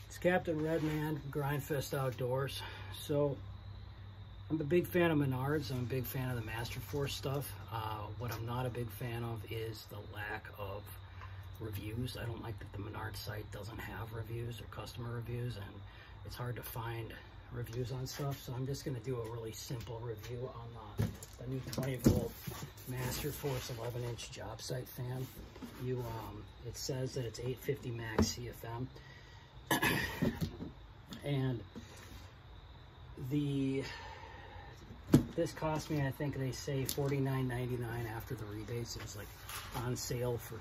It's Captain Redman, Grindfest Outdoors. So I'm a big fan of Menards. I'm a big fan of the Masterforce stuff. What I'm not a big fan of is the lack of reviews. I don't like that the Menards site doesn't have reviews or customer reviews, and it's hard to find reviews on stuff. So I'm just going to do a really simple review on the new 20-volt Masterforce 11-inch job site fan. It says that it's 850 max CFM. And this cost me, I think they say $49.99 after the rebates. It was like on sale for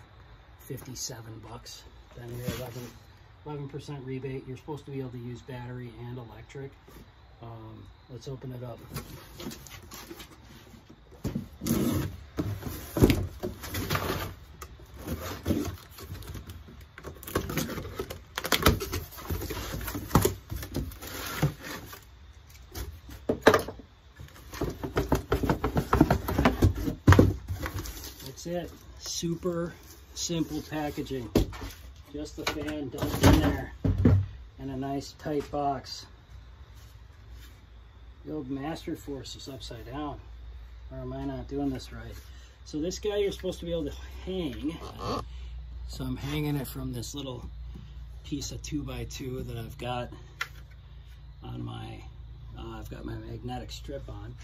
57 bucks. Then you're 11% rebate. You're supposed to be able to use battery and electric. Let's open it up. That's it. Super simple packaging. Just the fan dumped in there and a nice tight box. The old Masterforce is upside down. Or am I not doing this right? So this guy you're supposed to be able to hang. So I'm hanging it from this little piece of 2x2 that I've got on my, I've got my magnetic strip on.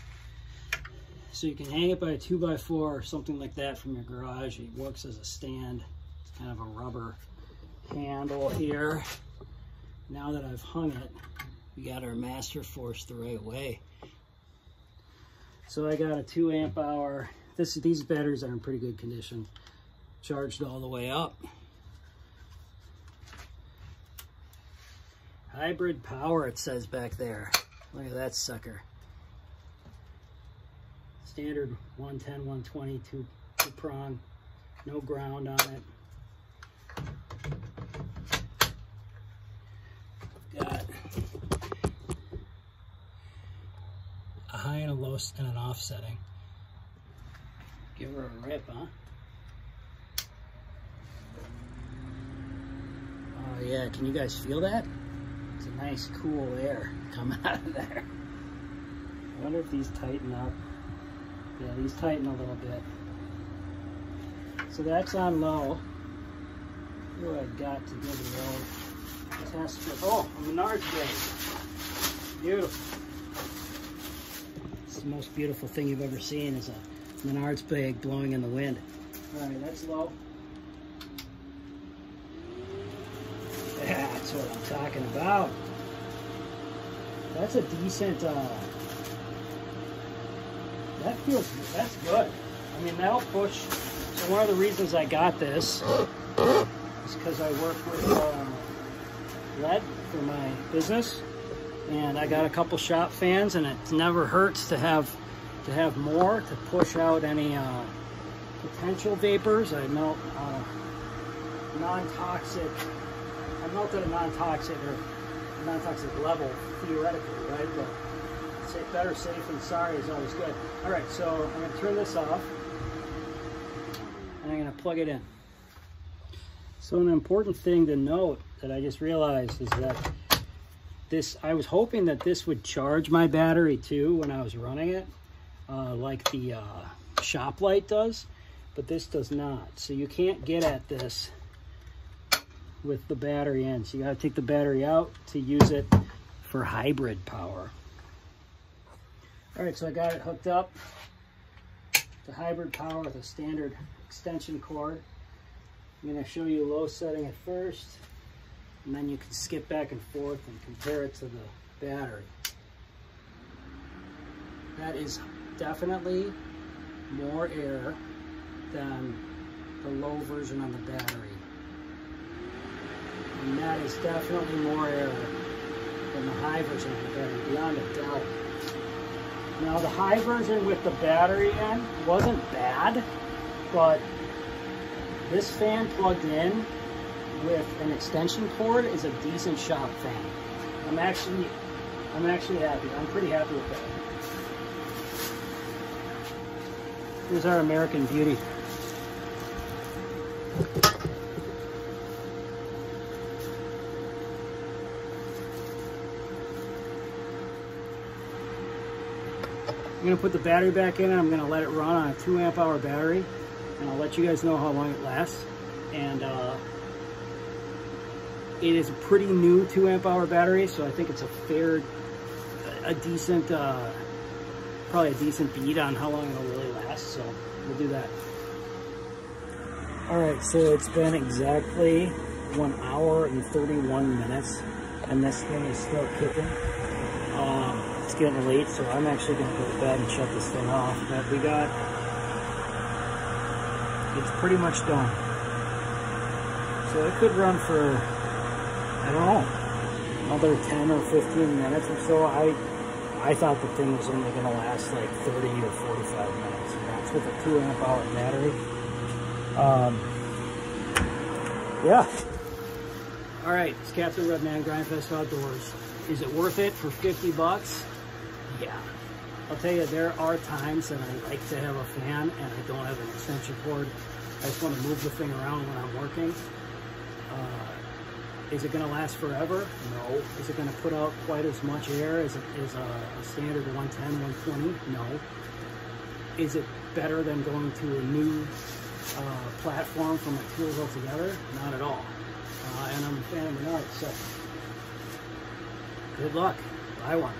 So you can hang it by a 2x4 or something like that from your garage. It works as a stand. It's kind of a rubber handle here. Now that I've hung it, we got our Masterforce the right way. So I got a 2 amp hour. These batteries are in pretty good condition. Charged all the way up. Hybrid power, it says back there. Look at that sucker. Standard 110, 120, two prong, no ground on it. Got a high and a low and an off setting. Give her a rip, huh? Oh yeah, can you guys feel that? It's a nice cool air coming out of there. I wonder if these tighten up. Yeah, these tighten a little bit. So that's on low. What I got to give it a test strip. Oh, a Menards blade. Beautiful. It's the most beautiful thing you've ever seen is a Menards blade blowing in the wind. All right, that's low. That's what I'm talking about. That's a decent, that's good. I mean, that'll push. So one of the reasons I got this is because I work with lead for my business, and I got a couple shop fans, and it never hurts to have more to push out any potential vapors. I melt non-toxic. I melted a non-toxic level theoretically, right? But better safe than sorry is always good. All right, so I'm going to turn this off, and I'm going to plug it in. So an important thing to note that I just realized is that I was hoping that this would charge my battery too when I was running it, like the shop light does, but this does not. So you can't get at this with the battery in. So you got to take the battery out to use it for hybrid power. All right, so I got it hooked up to hybrid power with a standard extension cord. I'm going to show you low setting at first, and then you can skip back and forth and compare it to the battery. That is definitely more air than the low version on the battery. And that is definitely more air than the high version of the battery, beyond a doubt. Now the high version with the battery in wasn't bad, but this fan plugged in with an extension cord is a decent shop fan. I'm actually happy. I'm pretty happy with that. Here's our American Beauty. I'm going to put the battery back in and I'm going to let it run on a 2 amp hour battery, and I'll let you guys know how long it lasts. And it is a pretty new 2 amp hour battery, so I think it's a decent, probably a decent beat on how long it'll really last, so we'll do that. Alright, so it's been exactly 1 hour and 31 minutes, and this thing is still kicking. It's getting late, so I'm actually going to go to bed and shut this thing off, but it's pretty much done. So it could run for, I don't know, another 10 or 15 minutes or so. I thought the thing was only going to last like 30 or 45 minutes, and that's with a 2 amp hour battery. Yeah. All right, it's Captain Redman, Grindfest Outdoors. Is it worth it for 50 bucks? Yeah. I'll tell you, there are times that I like to have a fan and I don't have an extension cord. I just want to move the thing around when I'm working. Is it going to last forever? No. Is it going to put out quite as much air as a standard 110, 120? No. Is it better than going to a new platform for my tools altogether? Not at all. And I'm a fan of Menards, so good luck. Buy one.